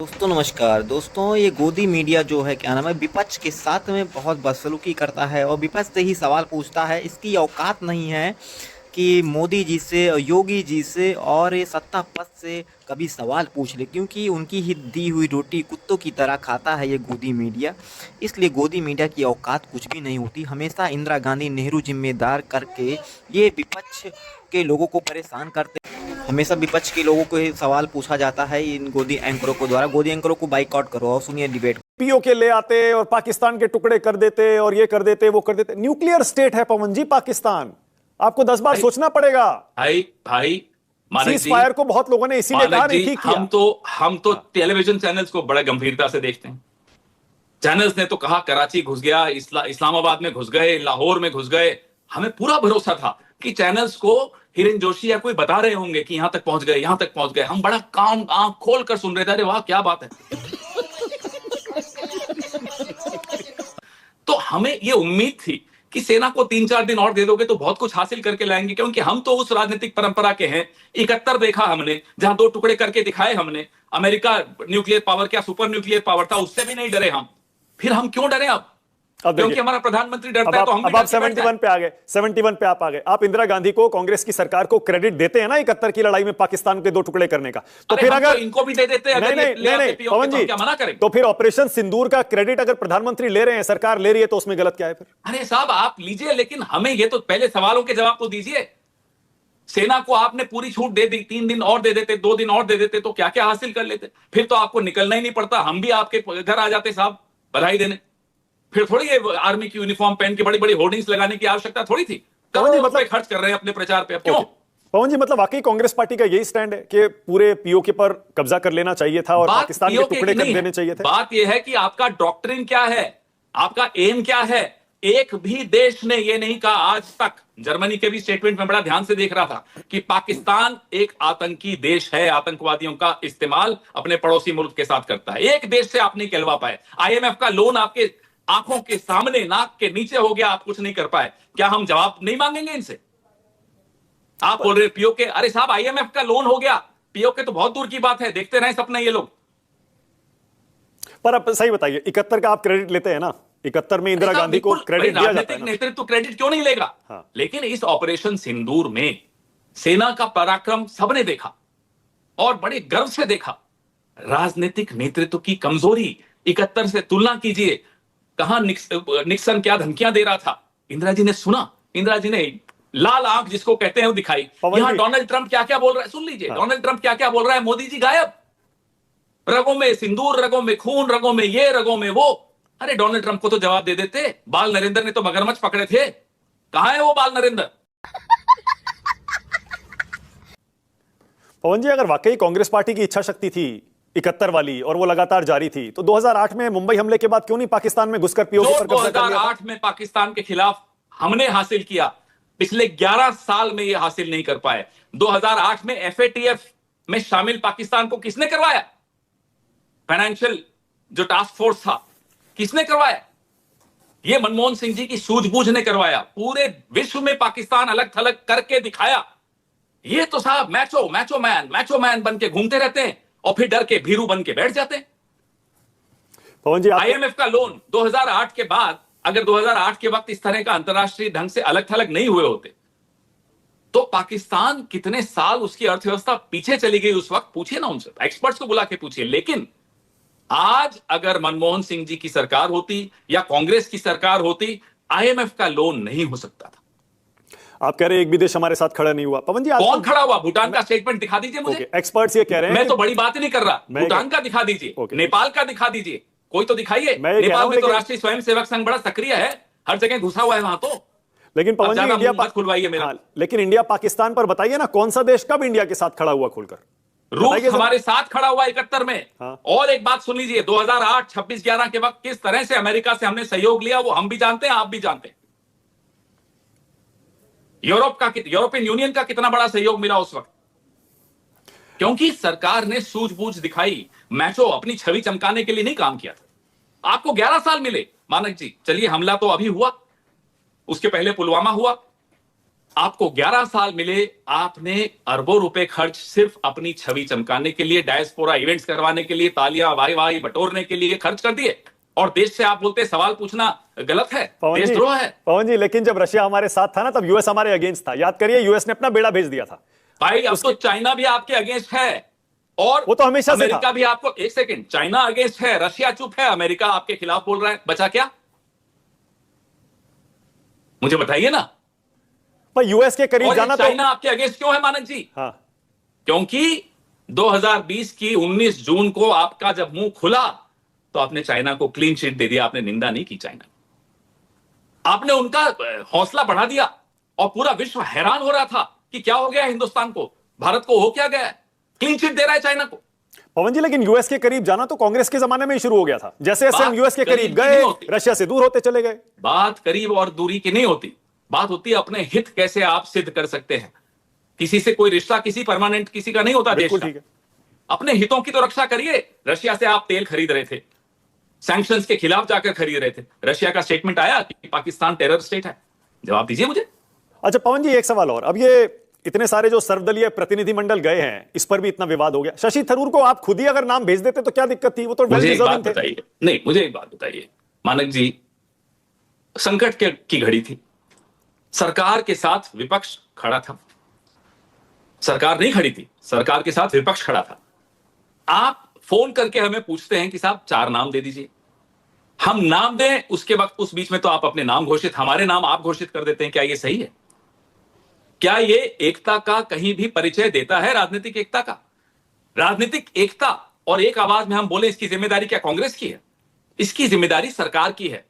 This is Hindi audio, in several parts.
दोस्तों नमस्कार। दोस्तों ये गोदी मीडिया जो है क्या नाम है विपक्ष के साथ में बहुत बदसलूकी करता है और विपक्ष से ही सवाल पूछता है। इसकी औकात नहीं है कि मोदी जी से योगी जी से और ये सत्ता पद से कभी सवाल पूछ ले, क्योंकि उनकी ही दी हुई रोटी कुत्तों की तरह खाता है ये गोदी मीडिया। इसलिए गोदी मीडिया की औकात कुछ भी नहीं होती। हमेशा इंदिरा गांधी नेहरू जिम्मेदार करके ये विपक्ष के लोगों को परेशान करते। हमेशा विपक्ष के लोगों को ये सवाल पूछा जाता है इन गोदी एंकरों को द्वारा। गोदी एंकरों को बाइकआउट करो और सुनिए डिबेट। पीओके ले आते और पाकिस्तान के टुकड़े कर देते और ये कर देते वो कर देते। न्यूक्लियर स्टेट है पवन जी पाकिस्तान। आपको 10 बार सोचना पड़ेगा। भाई भाई मानक सीज जी, फायर को बहुत लोगों ने इसीलिए कहा मानक नहीं जी, ठीक किया। हम तो टेलीविजन चैनल्स को बड़ा गंभीरता से देखते हैं। चैनल्स ने तो कहा कराची घुस गया, इस्लामाबाद में घुस गए, लाहौर में घुस गए। हमें पूरा भरोसा था कि चैनल्स को हिरेन जोशी या कोई बता रहे होंगे कि यहां तक पहुंच गए, यहां तक पहुंच गए। हम बड़ा काम आंख खोल कर सुन रहे थे। अरे वाह क्या बात है। तो हमें यह उम्मीद थी कि सेना को 3-4 दिन और दे दोगे तो बहुत कुछ हासिल करके लाएंगे, क्योंकि हम तो उस राजनीतिक परंपरा के हैं। 71 देखा हमने, जहां 2 टुकड़े करके दिखाए हमने। अमेरिका न्यूक्लियर पावर क्या सुपर न्यूक्लियर पावर था, उससे भी नहीं डरे हम। फिर हम क्यों डरे अब? क्योंकि हमारा प्रधानमंत्री डरता है तो हम भी अब आप 71 पे आ गए। 71 पे आप आ गए। आप इंदिरा गांधी को, कांग्रेस की सरकार को क्रेडिट देते हैं ना 71 की लड़ाई में पाकिस्तान के 2 टुकड़े करने का। तो फिर अगर इनको भी दे देते, अगर नहीं पवन जी, क्या मना करें? तो फिर ऑपरेशन सिंदूर का क्रेडिट अगर प्रधानमंत्री ले रहे हैं, सरकार ले रही है, तो उसमें गलत क्या है फिर? अरे साहब आप लीजिए, लेकिन हमें ये तो पहले सवालों के जवाब तो दीजिए। सेना को आपने पूरी छूट दे दी, 3 दिन और दे देते, 2 दिन और दे देते तो क्या क्या हासिल कर लेते। फिर तो आपको निकलना ही नहीं पड़ता, हम भी आपके घर आ जाते साहब बधाई देने। फिर थोड़ी ये आर्मी की यूनिफॉर्म पहन के बड़ी बड़ी होर्डिंग्स लगाने की आवश्यकता थोड़ी थी। करोड़ों रुपए खर्च कर रहे हैं अपने प्रचार पे, अब क्यों? पवन जी, मतलब वाकई कांग्रेस पार्टी का यही स्टैंड है कि पूरे पीओके पर कब्जा कर लेना चाहिए था और पाकिस्तान के टुकड़े कर देने चाहिए थे? बात यह है कि आपका डॉक्ट्रिन क्या है, आपका एम क्या है। एक भी देश ने यह नहीं कहा आज तक। जर्मनी के भी स्टेटमेंट में बड़ा ध्यान से देख रहा था कि पाकिस्तान एक आतंकी देश है, आतंकवादियों का इस्तेमाल अपने पड़ोसी मुल्क के साथ करता है। एक देश से आप नहीं कहलवा पाए। आईएमएफ का लोन आपके आंखों के सामने, नाक के नीचे हो गया, आप कुछ नहीं कर पाए। क्या हम जवाब नहीं मांगेंगे इनसे? आप बोल रहे पीओके, अरे साहब आईएमएफ का लोन हो गया, पीओके तो बहुत दूर की बात है। देखते रहे सपना ये लोग। पर अब सही बताइए, 71 का आप क्रेडिट लेते हैं ना? 71 में इंदिरा गांधी को क्रेडिट दिया जाता है ना? नेतृत्व क्रेडिट क्यों नहीं लेगा? हाँ। लेकिन इस ऑपरेशन सिंदूर में सेना का पराक्रम सबने देखा और बड़े गर्व से देखा। राजनीतिक नेतृत्व की कमजोरी 71 से तुलना कीजिए। कहां निक्सन क्या धमकियां दे रहा था, इंदिरा जी ने सुना। इंदिरा जी ने लाल आंख जिसको कहते हैं वो दिखाई। यहां डोनाल्ड ट्रंप क्या क्या बोल रहा है सुन लीजिए। हाँ। डोनाल्ड ट्रंप क्या क्या बोल रहा है, मोदी जी गायब, रगों में सिंदूर, रगों में खून, रगों में ये, रगों में वो। अरे डोनाल्ड ट्रंप को तो जवाब दे देते। बाल नरेंद्र ने तो मगरमच्छ पकड़े थे, कहां है वो बाल नरेंद्र? पवन जी, अगर वाकई कांग्रेस पार्टी की इच्छा शक्ति थी 71 वाली और वो लगातार जारी थी, तो 2008 में मुंबई हमले के बाद क्यों नहीं पाकिस्तान में घुसकर पीओके पर कब्जा कर लिया? 2008 में पाकिस्तान के खिलाफ हमने हासिल किया, पिछले 11 साल में यह हासिल नहीं कर पाए। 2008 में एफएटीएफ में शामिल पाकिस्तान को किसने करवाया? फाइनेंशियल जो टास्क फोर्स था, किसने करवाया? यह मनमोहन सिंह जी की सूझबूझ ने करवाया। पूरे विश्व में पाकिस्तान अलग थलग करके दिखाया। ये तो साहब मैचो मैन बन के घूमते रहते हैं और फिर डर के भीरू बन के बैठ जाते हैं। पवन जी, आईएमएफ का लोन 2008 के बाद, अगर 2008 के वक्त इस तरह का अंतरराष्ट्रीय ढंग से अलग थलग नहीं हुए होते तो पाकिस्तान कितने साल उसकी अर्थव्यवस्था पीछे चली गई उस वक्त, पूछिए ना उनसे, एक्सपर्ट्स को बुला के पूछिए। लेकिन आज अगर मनमोहन सिंह जी की सरकार होती या कांग्रेस की सरकार होती, आईएमएफ का लोन नहीं हो सकता था। आप कह रहे हैं एक भी देश हमारे साथ खड़ा नहीं हुआ। पवन जी, कौन खड़ा हुआ? भूटान का स्टेटमेंट दिखा दीजिए मुझे। एक्सपर्ट्स ये कह रहे हैं, मैं तो बड़ी बात ही नहीं कर रहा। मैं भूटान का दिखा दीजिए, नेपाल का दिखा दीजिए, कोई तो दिखाइए। मैं ये कह रहा नेपाल हूं, में तो लेकिन राष्ट्रीय स्वयंसेवक संघ बड़ा सक्रिय है, हर जगह घुसा हुआ है वहां तो। लेकिन पवन जी, इंडिया मत खुलवाइए मेरा। हाँ, लेकिन इंडिया पाकिस्तान पर बताइए ना, कौन सा देश कब इंडिया के साथ खड़ा हुआ खुलकर? रूस हमारे साथ खड़ा हुआ 71 में। हाँ। और एक बात सुन लीजिए, 2008 26/11 के वक्त किस तरह से अमेरिका से हमने सहयोग लिया, वो हम भी जानते हैं, आप भी जानते हैं। यूरोपियन यूनियन का कितना बड़ा सहयोग मिला उस वक्त, क्योंकि सरकार ने सूझबूझ दिखाई। मैचो अपनी छवि चमकाने के लिए नहीं काम किया था। आपको 11 साल मिले मानक जी। चलिए हमला तो अभी हुआ, उसके पहले पुलवामा हुआ, आपको 11 साल मिले, आपने अरबों रुपए खर्च सिर्फ अपनी छवि चमकाने के लिए, डायस्पोरा इवेंट्स करवाने के लिए, तालियां वाई वाई बटोरने के लिए खर्च कर दिए, और देश से आप बोलते सवाल पूछना गलत है, देशद्रोह है। पवन जी, लेकिन जब रशिया हमारे साथ था ना, तब यूएस हमारे अगेंस्ट था। याद करिए, यूएस ने अपना बेड़ा भेज दिया था। भाई अब तो चाइना भी आपके अगेंस्ट है, और वो तो हमेशा से अमेरिका था। भी आपको, एक सेकंड, चाइना अगेंस्ट है, रशिया चुप है, अमेरिका आपके खिलाफ बोल रहा है, बचा क्या? मुझे बताइए ना। पर यूएस के करीब और जाना तो चाइना आपके अगेंस्ट क्यों है मानक जी? हाँ, क्योंकि 2020 की 19 जून को आपका जब मुंह खुला तो आपने चाइना को क्लीन चिट दे दिया, आपने निंदा नहीं की चाइना, आपने उनका हौसला बढ़ा दिया, और पूरा विश्व हैरान हो रहा था कि क्या हो गया हिंदुस्तान को, भारत को हो क्या गया है, क्लीन चिट दे रहा है चाइना को। पवन जी, लेकिन यूएस के करीब जाना तो कांग्रेस के जमाने में ही शुरू हो गया था। जैसे जैसे हम यूएस के करीब गए, रशिया से दूर होते चले गए। बात करीब और दूरी की नहीं होती, बात होती है अपने हित कैसे आप सिद्ध कर सकते हैं। किसी से कोई रिश्ता किसी परमानेंट किसी का नहीं होता देश का। अपने हितों की तो रक्षा करिए। रशिया से आप तेल खरीद रहे थे, सैंक्शंस के खिलाफ जाकर खरीद रहे थे, रशिया का स्टेटमेंट आया कि पाकिस्तान टेरर स्टेट है, जवाब दीजिए मुझे। अच्छा पवन जी, एक सवाल और। अब ये इतने सारे जो सर्वदलीय प्रतिनिधिमंडल गए हैं, इस पर भी इतना विवाद हो गया। शशि थरूर को आप खुद ही अगर नाम भेज देते तो क्या दिक्कत थी? वो तो मुझे एक बात बताइए, नहीं मुझे एक बात बताइए मानक जी, संकट की घड़ी थी, सरकार के साथ विपक्ष खड़ा था, सरकार नहीं खड़ी थी, सरकार के साथ विपक्ष खड़ा था। आप फोन करके हमें पूछते हैं कि साहब 4 नाम दे दीजिए, हम नाम दें, उसके वक्त उस बीच में तो आप अपने नाम घोषित, हमारे नाम आप घोषित कर देते हैं। क्या ये सही है? क्या ये एकता का कहीं भी परिचय देता है, राजनीतिक एकता का? राजनीतिक एकता और एक आवाज में हम बोले, इसकी जिम्मेदारी क्या कांग्रेस की है? इसकी जिम्मेदारी सरकार की है।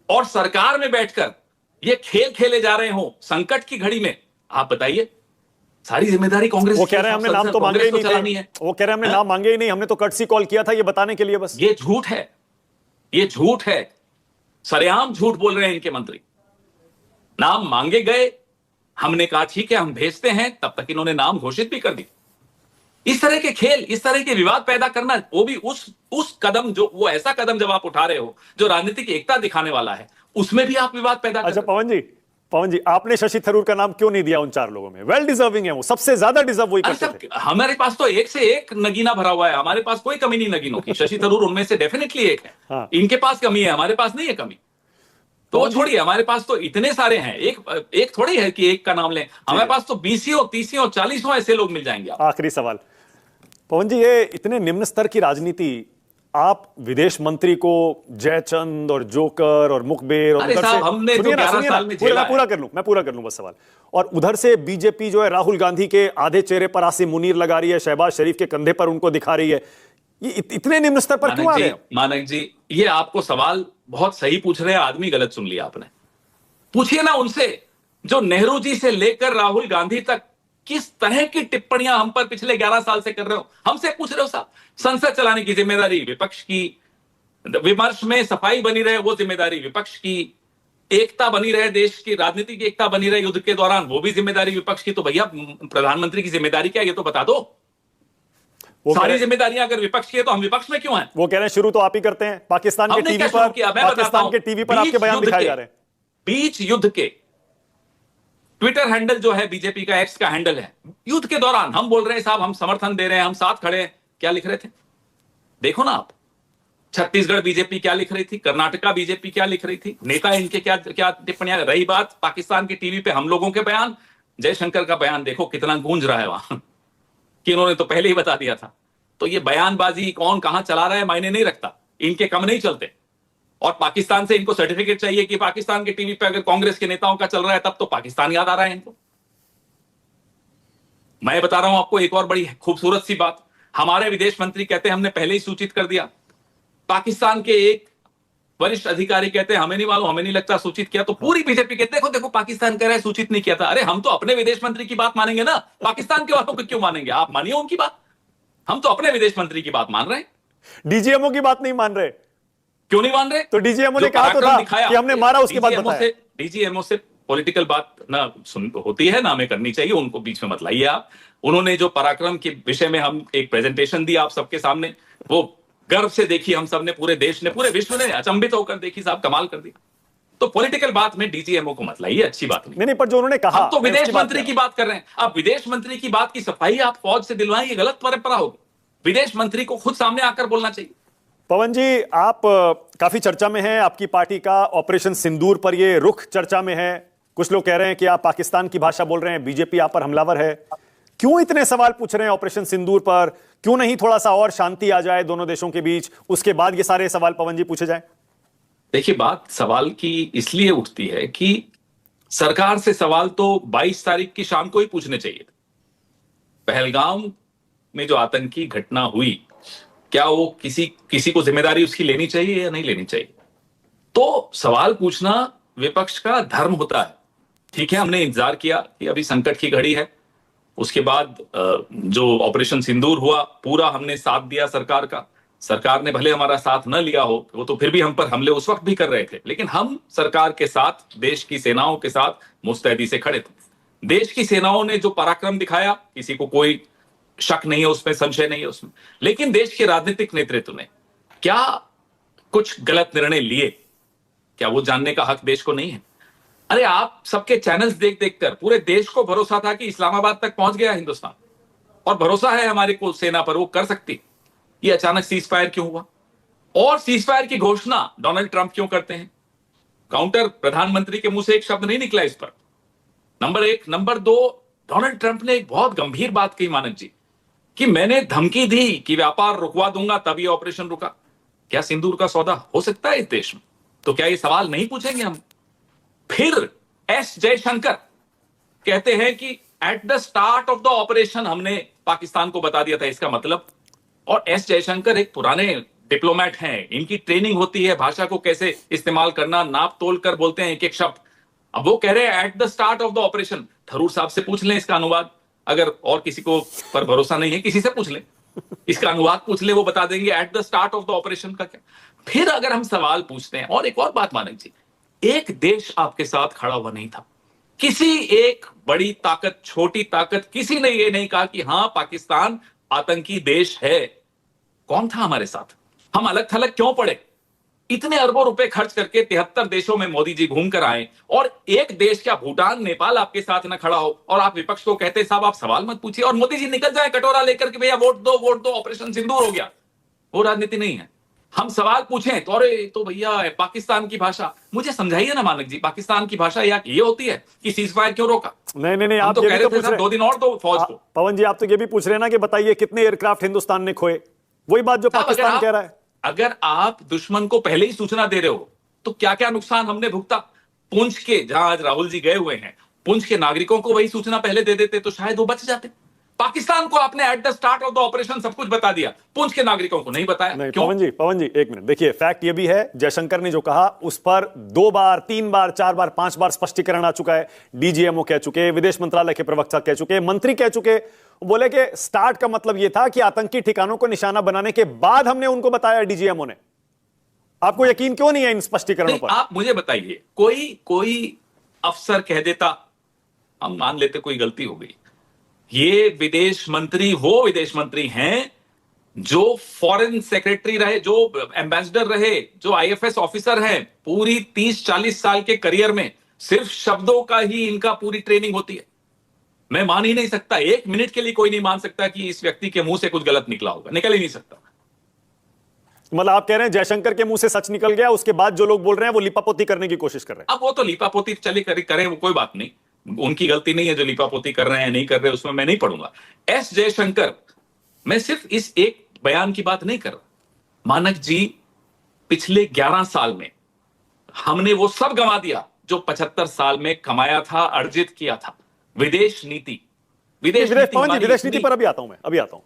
और सरकार में बैठकर ये खेल खेले जा रहे हो संकट की घड़ी में, आप बताइए, सारी जिम्मेदारी कांग्रेस। वो कह रहे हैं हमने नाम तो मांगे ही नहीं थे। वो कह रहे हैं हमने नाम मांगे ही नहीं, हमने तो कर्टसी कॉल किया था ये बताने के लिए बस। ये झूठ है, ये झूठ है, सरेआम झूठ बोल रहे हैं इनके मंत्री। नाम मांगे गए, हमने कहा ठीक है हम भेजते हैं, तब तक इन्होंने नाम घोषित भी कर दी। इस तरह के खेल, इस तरह के विवाद पैदा करना, वो भी उस कदम, जो वो ऐसा कदम जब आप उठा रहे हो जो राजनीतिक एकता दिखाने वाला है, उसमें भी आप विवाद पैदा कर। अच्छा पवन जी, आपने शशि थरूर का नाम क्यों नहीं दिया उन 4 लोगों में? वेल डिजर्विंग है वो, सबसे ज्यादा डिजर्व वही करते थे। हमारे पास तो एक से एक नगीना भरा हुआ है, हमारे पास कोई कमी नहीं नगीनों की। शशि थरूर उनमें से डेफिनेटली एक है। हाँ। इनके पास कमी है, हमारे पास नहीं है कमी। तो छोड़िए, हमारे पास तो इतने सारे हैं, एक थोड़ी है कि एक का नाम लें, हमारे पास तो 20 30 40 ऐसे लोग मिल जाएंगे। आखिरी सवाल पवन जी, ये इतने निम्न स्तर की राजनीति, आप विदेश मंत्री को जयचंद और जोकर और मुखबिर और उधर से, हमने जो 11 साल में झेला, मैं पूरा कर लूं बस सवाल। और उधर से बीजेपी जो है राहुल गांधी के आधे चेहरे पर आसिम मुनीर लगा रही है, शहबाज शरीफ के कंधे पर उनको दिखा रही है। ये इतने निम्न स्तर पर क्यों आ रहे? मानक जी, ये आपको सवाल बहुत सही पूछ रहे हैं, आदमी गलत सुन लिया आपने। पूछिए ना उनसे, जो नेहरू जी से लेकर राहुल गांधी तक किस तरह की टिप्पणियां हम पर पिछले 11 साल से कर रहे हो, हमसे पूछ रहे हो साहब। संसद चलाने की जिम्मेदारी विपक्ष की, विमर्श में सफाई बनी रहे वो जिम्मेदारी विपक्ष की, एकता बनी रहे, देश की राजनीतिक एकता बनी रहे युद्ध के दौरान, वो भी जिम्मेदारी विपक्ष की। तो भैया प्रधानमंत्री की जिम्मेदारी क्या है ये तो बता दो। सारी जिम्मेदारियां अगर विपक्ष की है तो हम विपक्ष में क्यों हैं? वो कह रहे हैं शुरू तो आप ही करते हैं। पाकिस्तान के टीवी पर आपके बयान दिखाए जा रहे हैं। बीच युद्ध के ट्विटर हैंडल जो है बीजेपी का, एक्स का हैंडल है, युद्ध के दौरान हम बोल रहे हैं साहब हम समर्थन दे रहे हैं, हम साथ खड़े हैं। क्या लिख रहे थे देखो ना आप। छत्तीसगढ़ बीजेपी क्या लिख रही थी, कर्नाटका बीजेपी क्या लिख रही थी, नेता इनके क्या क्या टिप्पणियां। रही बात पाकिस्तान के टीवी पे हम लोगों के बयान, जयशंकर का बयान देखो कितना गूंज रहा है वहां कि इन्होंने तो पहले ही बता दिया था। तो ये बयानबाजी कौन कहां चला रहा है मायने नहीं रखता, इनके कम नहीं चलते। और पाकिस्तान से इनको सर्टिफिकेट चाहिए कि पाकिस्तान के टीवी पे अगर कांग्रेस के नेताओं का चल रहा है तब तो पाकिस्तान याद आ रहा है इनको। मैं बता रहा हूं आपको एक और बड़ी खूबसूरत सी बात, हमारे विदेश मंत्री कहते हैं हमने पहले ही सूचित कर दिया। पाकिस्तान के एक वरिष्ठ अधिकारी कहते हैं हमें नहीं मालूम, हमें नहीं लगता सूचित किया। तो पूरी बीजेपी कहते देखो देखो पाकिस्तान कह रहा है सूचित नहीं किया था। अरे हम तो अपने विदेश मंत्री की बात मानेंगे ना, पाकिस्तान के वालों को क्यों मानेंगे? आप मानिए उनकी बात, हम तो अपने विदेश मंत्री की बात मान रहे हैं। डीजीएमओ की बात नहीं मान रहे। क्यों नहीं मान रहे? तो डीजीएमओ ने कहा तो था कि हमने मारा, उसके बाद बताया। डीजीएमओ से पॉलिटिकल बात ना होती है ना हमें करनी चाहिए, उनको बीच में मत लाइए आप। उन्होंने जो पराक्रम के विषय में हम एक प्रेजेंटेशन दी आप सबके सामने, वो गर्व से देखी हम सब ने, पूरे देश ने, पूरे विश्व ने अचंभित होकर देखी। साहब कमाल कर दी। तो पॉलिटिकल बात में डीजीएमओ को मत लाइए, अच्छी बात नहीं। नहीं, पर जो उन्होंने कहा, हम तो मैं विदेश उसकी बात मंत्री कर की बात कर रहे हैं। अब विदेश मंत्री की बात की सफाई आप फौज से दिलवाएं, ये गलत परंपरा होगी। विदेश मंत्री को खुद सामने आकर बोलना चाहिए। पवन जी, आप काफी चर्चा में हैं, आपकी पार्टी का ऑपरेशन सिंदूर पर ये रुख चर्चा में है। कुछ लोग कह रहे हैं कि आप पाकिस्तान की भाषा बोल रहे हैं, बीजेपी आप पर हमलावर है। क्यों इतने सवाल पूछ रहे हैं ऑपरेशन सिंदूर पर? क्यों नहीं थोड़ा सा और शांति आ जाए दोनों देशों के बीच, उसके बाद ये सारे सवाल पवन जी पूछे जाए? देखिए, बात सवाल की इसलिए उठती है कि सरकार से सवाल तो 22 तारीख की शाम को ही पूछने चाहिए। पहलगाम में जो आतंकी घटना हुई, क्या वो किसी को जिम्मेदारी उसकी लेनी चाहिए या नहीं लेनी चाहिए? तो सवाल पूछना विपक्ष का धर्म होता है। ठीक है, हमने इंतजार किया कि अभी संकट की घड़ी है, उसके बाद जो ऑपरेशन सिंदूर हुआ, पूरा हमने साथ दिया सरकार का। सरकार ने भले हमारा साथ न लिया हो, वो तो फिर भी हम पर हमले उस वक्त भी कर रहे थे, लेकिन हम सरकार के साथ, देश की सेनाओं के साथ मुस्तैदी से खड़े थे। देश की सेनाओं ने जो पराक्रम दिखाया, किसी को कोई शक नहीं है उसमें, संशय नहीं है उसमें। लेकिन देश के राजनीतिक नेतृत्व ने क्या कुछ गलत निर्णय लिए, क्या वो जानने का हक देश को नहीं है? अरे, आप सबके चैनल्स देख देखकर पूरे देश को भरोसा था कि इस्लामाबाद तक पहुंच गया हिंदुस्तान, और भरोसा है हमारे को सेना पर, वो कर सकती। ये अचानक सीज फायर क्यों हुआ? और सीज फायर की घोषणा डोनाल्ड ट्रंप क्यों करते हैं? काउंटर प्रधानमंत्री के मुंह से एक शब्द नहीं निकला इस पर। नंबर 1। नंबर 2, डोनाल्ड ट्रंप ने एक बहुत गंभीर बात कही, मानक जी, कि मैंने धमकी दी कि व्यापार रुकवा दूंगा, तभी ऑपरेशन रुका। क्या सिंदूर का सौदा हो सकता है इस देश में? तो क्या ये सवाल नहीं पूछेंगे हम? फिर एस जयशंकर कहते हैं कि at the start of the operation हमने पाकिस्तान को बता दिया था। इसका मतलब, और एस जयशंकर एक पुराने डिप्लोमेट हैं, इनकी ट्रेनिंग होती है भाषा को कैसे इस्तेमाल करना, नाप तोल कर बोलते हैं एक एक शब्द। अब वो कह रहे हैं at the start of the operation. Tharoor साहब से पूछ लें इसका अनुवाद, अगर और किसी को पर भरोसा नहीं है किसी से पूछ लें, इसका अनुवाद पूछ लें, वो बता देंगे at the start of the operation का क्या। फिर अगर हम सवाल पूछते हैं, और एक और बात मानक जी, एक देश आपके साथ खड़ा हुआ नहीं था। किसी एक बड़ी ताकत, छोटी ताकत, किसी ने ये नहीं कहा कि हां पाकिस्तान आतंकी देश है। कौन था हमारे साथ? हम अलग थलग क्यों पड़े? इतने अरबों रुपए खर्च करके 73 देशों में मोदी जी घूम कर आए, और एक देश, क्या भूटान, नेपाल आपके साथ ना खड़ा हो, और आप विपक्ष को कहते साहब आप सवाल मत पूछिए, और मोदी जी निकल जाए कटोरा लेकर के भैया वोट दो, ऑपरेशन सिंदूर हो गया। वो राजनीति नहीं है। हम सवाल पूछें तो अरे तो भैया पाकिस्तान की भाषा, मुझे समझाइए ना मानक जी, पाकिस्तान की भाषा या ये होती है कि सीज फायर क्यों रोका? नहीं, हम आप तो ये कह भी रहे तो थे पूछ रहे 2 दिन और दो फौज को। पवन जी, आप तो ये भी पूछ रहे हैं ना कि बताइए कितने एयरक्राफ्ट हिंदुस्तान ने खोए। वही बात जो पाकिस्तान कह रहा है। अगर आप दुश्मन को पहले ही सूचना दे रहे हो तो क्या क्या नुकसान हमने भुगता? पुंछ के, जहां आज राहुल जी गए हुए हैं, पुंछ के नागरिकों को वही सूचना पहले दे देते तो शायद वो बच जाते। पाकिस्तान को आपने at the start of the operation सब कुछ बता दिया, पुंछ के नागरिकों को नहीं बताया। नहीं, क्यों? पवन जी एक मिनट देखिए, फैक्ट ये भी है, जयशंकर ने जो कहा उस पर 2 बार, 3 बार, 4 बार, 5 बार स्पष्टीकरण आ चुका है। डीजीएमओ कह चुके, विदेश मंत्रालय के प्रवक्ता कह चुके, मंत्री कह चुके। बोले कि स्टार्ट का मतलब यह था कि आतंकी ठिकानों को निशाना बनाने के बाद हमने उनको बताया डीजीएमओ ने। आपको यकीन क्यों नहीं है इन स्पष्टीकरणों पर? आप मुझे बताइए, कोई अफसर कह देता, हम मान लेते कोई गलती हो गई। ये विदेश मंत्री वो विदेश मंत्री हैं जो फॉरेन सेक्रेटरी रहे, जो एम्बेसडर रहे, जो आईएफएस ऑफिसर हैं, पूरी 30-40 साल के करियर में सिर्फ शब्दों का ही इनका पूरी ट्रेनिंग होती है। मैं मान ही नहीं सकता, 1 मिनट के लिए कोई नहीं मान सकता कि इस व्यक्ति के मुंह से कुछ गलत निकला होगा, निकल ही नहीं सकता। मतलब आप कह रहे हैं जयशंकर के मुंह से सच निकल गया, उसके बाद जो लोग बोल रहे हैं वो लिपापोती करने की कोशिश कर रहे हैं। अब वो तो लिपापोती चले करें, वो कोई बात नहीं, उनकी गलती नहीं है जो लिपापोती कर रहे हैं नहीं कर रहे, उसमें मैं नहीं पढ़ूंगा। एस जयशंकर, मैं सिर्फ इस एक बयान की बात नहीं कर रहा मानक जी। पिछले 11 साल में हमने वो सब गंवा दिया जो 75 साल में कमाया था, अर्जित किया था। विदेश नीति विदेश नीति पर अभी आता हूं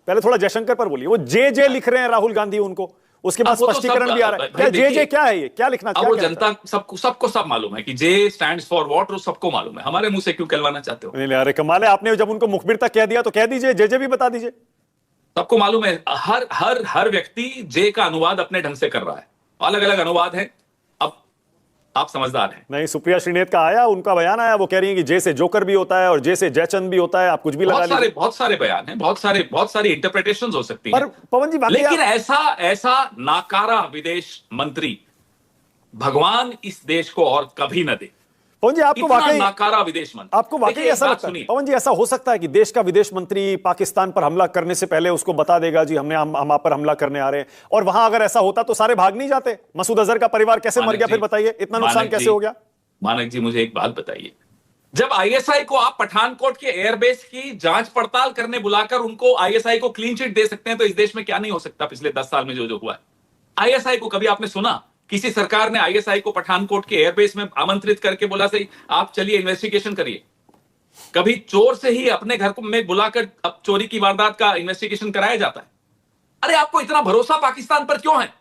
पहले थोड़ा जयशंकर पर बोलिए। वो जे लिख रहे हैं राहुल गांधी उनको, उसके बाद स्पष्टीकरण भी आ रहा है। क्या जे क्या है, ये क्या लिखना अब वो जनता सबको सब मालूम है कि जे स्टैंड्स फॉर व्हाट, वो सबको मालूम है। हमारे मुंह से क्यों कहलवाना चाहते हो? नहीं, अरे कमाल है, आपने जब उनको मुखबिर तक कह दिया तो कह दीजिए, जे भी बता दीजिए। सबको मालूम है, हर व्यक्ति जे का अनुवाद अपने ढंग से कर रहा है, अलग अलग अनुवाद है। अब आप समझदार हैं। नहीं, सुप्रिया श्रीनेत का आया, उनका बयान आया, वो कह रही है कि जे से जोकर भी होता है और जे से जयचंद भी होता है, आप कुछ भी लगा लीजिए। बहुत सारे बयान हैं, बहुत सारी इंटरप्रिटेशंस हो सकती हैं। पर पवन जी, लेकिन ऐसा नाकारा विदेश मंत्री भगवान इस देश को और कभी न दे। पवन जी, आपको इतना वाकई नाकारा विदेश मंत्री, आपको वाकई देखिए, ऐसा एक बात लगता है सुनिए। पवन जी, ऐसा हो सकता है कि देश का विदेश मंत्री पाकिस्तान पर हमला करने से पहले उसको बता देगा जी हम आप पर हमला करने आ रहे हैं, और वहां अगर ऐसा होता तो सारे भाग नहीं जाते? मसूद अजहर का परिवार कैसे मर मानक गया जी, फिर बताइए, इतना नुकसान मानक कैसे जी, हो गया? मानक जी, मुझे एक बात बताइए, जब आईएसआई को आप पठानकोट के एयरबेस की जांच पड़ताल करने बुलाकर उनको आईएसआई को क्लीन चिट दे सकते हैं, तो इस देश में क्या नहीं हो सकता पिछले 10 साल में जो जो हुआ है? आईएसआई को कभी आपने सुना किसी सरकार ने आईएसआई को पठानकोट के एयरबेस में आमंत्रित करके बोला सही आप चलिए इन्वेस्टिगेशन करिए? कभी चोर से ही अपने घर में बुलाकर अब चोरी की वारदात का इन्वेस्टिगेशन कराया जाता है? अरे आपको इतना भरोसा पाकिस्तान पर क्यों है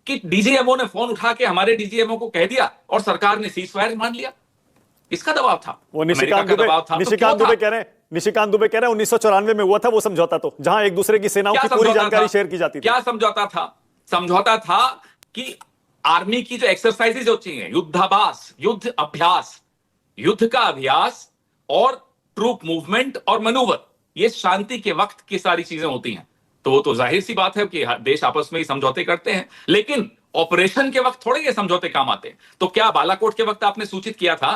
कि डीजीएमओ ने फोन उठा के हमारे डीजीएमओ को कह दिया और सरकार ने सीज फायर मान लिया? इसका दबाव था, वो अमेरिका का दबाव था। तो निशिकांत क्यों दुबे था? कह रहे हैं 1994 में हुआ था वो समझौता, तो जहां एक दूसरे की सेनाओं क्या की पूरी समझौता जानकारी था? शेयर की जाती थी। क्या समझौता था? समझौता था कि आर्मी की जो एक्सरसाइजेज होती हैं, युद्धाभ्यास, युद्ध अभ्यास, युद्ध का अभ्यास और ट्रूप मूवमेंट और मनूवर, ये शांति के वक्त की सारी चीजें होती हैं। तो वो तो जाहिर सी बात है कि देश आपस में ही समझौते करते हैं, लेकिन ऑपरेशन के वक्त थोड़े ये समझौते काम आते हैं। तो क्या बालाकोट के वक्त आपने सूचित किया था,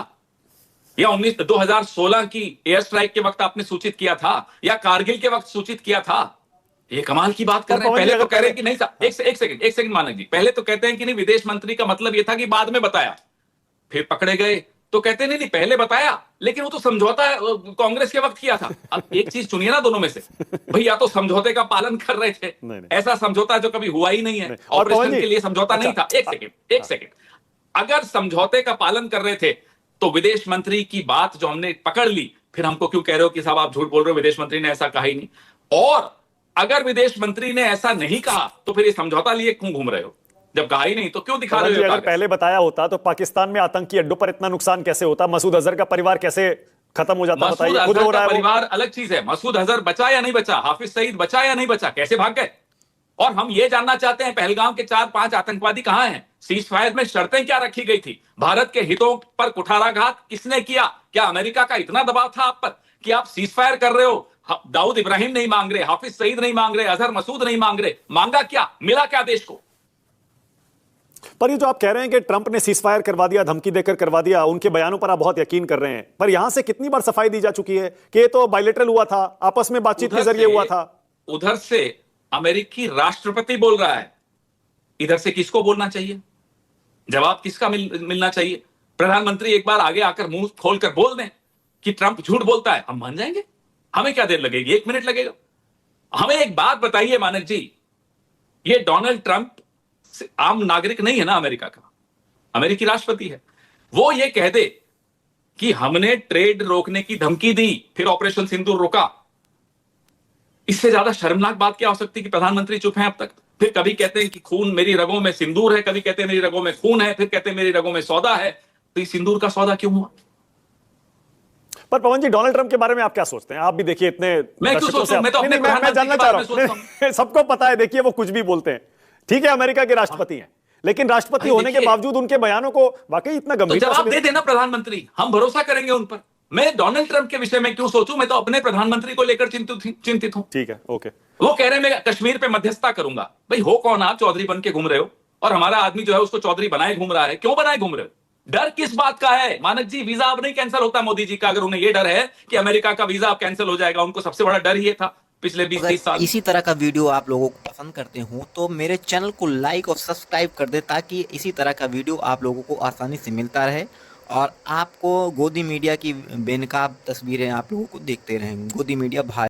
या 2016 की एयर स्ट्राइक के वक्त आपने सूचित किया था, या कारगिल के वक्त सूचित किया था? ये कमाल की बात कर रहे हैं। पहले तो कह रहे हैं कि नहीं साहब, एक सेकंड मानक जी, पहले तो कहते हैं कि नहीं विदेश मंत्री का मतलब ये था कि बाद में बताया, फिर पकड़े गए तो कहते नहीं पहले बताया, लेकिन वो तो समझौता कांग्रेस के वक्त किया था। अब एक चीज चुनिए ना दोनों में से, भाई या तो समझौते का पालन कर रहे थे, ऐसा समझौता जो कभी हुआ ही नहीं है, ऑपरेशन के लिए समझौता नहीं था। एक सेकंड, अगर समझौते का पालन कर रहे थे तो विदेश मंत्री की बात जो हमने पकड़ ली, फिर हमको क्यों कह रहे हो कि साहब आप झूठ बोल रहे हो, विदेश मंत्री ने ऐसा कहा ही नहीं? और अगर विदेश मंत्री ने ऐसा नहीं कहा तो फिर ये समझौता लिए क्यों घूम रहे हो? जब कहा ही नहीं तो क्यों दिखा रहे हो? अगर पहले बताया होता तो पाकिस्तान में आतंकी अड्डों पर इतना नुकसान कैसे होता? मसूद अजहर का परिवार कैसे खत्म हो जाता? मसूद बताइए, खुद अजहर हो रहा का है परिवार अलग चीज है। मसूद अजहर बचा या नहीं बचा, हाफिज सईद बचा या नहीं बचा, कैसे भाग गए? और हम ये जानना चाहते हैं पहलगाम के 4-5 आतंकवादी कहां हैं? सीज फायर में शर्तें क्या रखी गई थी? भारत के हितों पर कुठाराघात किसने किया? क्या अमेरिका का इतना दबाव था आप पर कि आप सीज फायर कर रहे हो? दाऊद इब्राहिम नहीं मांग रहे, हाफिज सईद नहीं मांग रहे, अजहर मसूद नहीं मांग रहे, मांगा क्या, मिला क्या देश को? पर ये जो आप कह रहे हैं कि ट्रंप ने सीजफायर करवा दिया, धमकी देकर करवा दिया, उनके बयानों पर आप बहुत यकीन कर रहे हैं, पर यहां से कितनी बार सफाई दी जा चुकी है कि ये तो बायलैटरल हुआ था, आपस में बातचीत के जरिए हुआ था? उधर से अमेरिकी राष्ट्रपति बोल रहा है, इधर से किसको बोलना चाहिए? जवाब किसका मिलना चाहिए? प्रधानमंत्री एक बार आगे आकर मुंह खोलकर बोल दें कि ट्रंप झूठ बोलता है, हम मान जाएंगे। हमें क्या देर लगेगी, 1 मिनट लगेगा। हमें एक बात बताइए मानक जी, ये डोनाल्ड ट्रंप आम नागरिक नहीं है ना अमेरिका का, अमेरिकी राष्ट्रपति है। वो ये कह दे कि हमने ट्रेड रोकने की धमकी दी, फिर ऑपरेशन सिंदूर रोका, इससे ज्यादा शर्मनाक बात क्या हो सकती है कि प्रधानमंत्री चुप हैं अब तक? फिर कभी कहते हैं कि खून मेरी रगों में सिंदूर है, कभी कहते हैं मेरी रगों में खून है, फिर कहते हैं मेरी रगों में सौदा है। तो ये सिंदूर का सौदा क्यों हुआ? पर पवन जी, डोनाल्ड ट्रंप के बारे में आप क्या सोचते हैं? आप भी देखिए इतने मैं क्यों सोचूं? मैं तो अपने मैं जानना चाह रहा हूं सबको पता है, देखिए वो कुछ भी बोलते हैं, ठीक है, अमेरिका के राष्ट्रपति हैं, लेकिन राष्ट्रपति होने के बावजूद उनके बयानों को वाकई इतना गंभीरता से जवाब दे देना प्रधानमंत्री, हम भरोसा करेंगे उन पर। मैं डोनाल्ड ट्रंप के विषय में क्यों सोचूं? मैं तो अपने प्रधानमंत्री को लेकर चिंतित हूं। ठीक है, ओके। वो कह रहे हैं मैं कश्मीर पे मध्यस्थता करूंगा। भाई हो कौन आप? चौधरी बन के घूम रहे हो, और हमारा आदमी जो है उसको चौधरी बनाए घूम रहा है। क्यों बनाए घूम रहे हो? डर किस बात का है मानक जी? वीजा अब नहीं कैंसिल होता मोदी जी का। अगर उन्हें यह डर है कि अमेरिका का वीजा अब कैंसिल हो जाएगा, उनको सबसे बड़ा डर ये था पिछले 20-30 साल। इसी तरह का वीडियो आप लोगों को पसंद करते हो तो मेरे चैनल को लाइक और सब्सक्राइब कर दे, ताकि इसी तरह का वीडियो आप लोगों को आसानी से मिलता रहे और आपको गोदी मीडिया की बेनकाब तस्वीरें आप लोगों को देखते रहें। गोदी मीडिया भाई।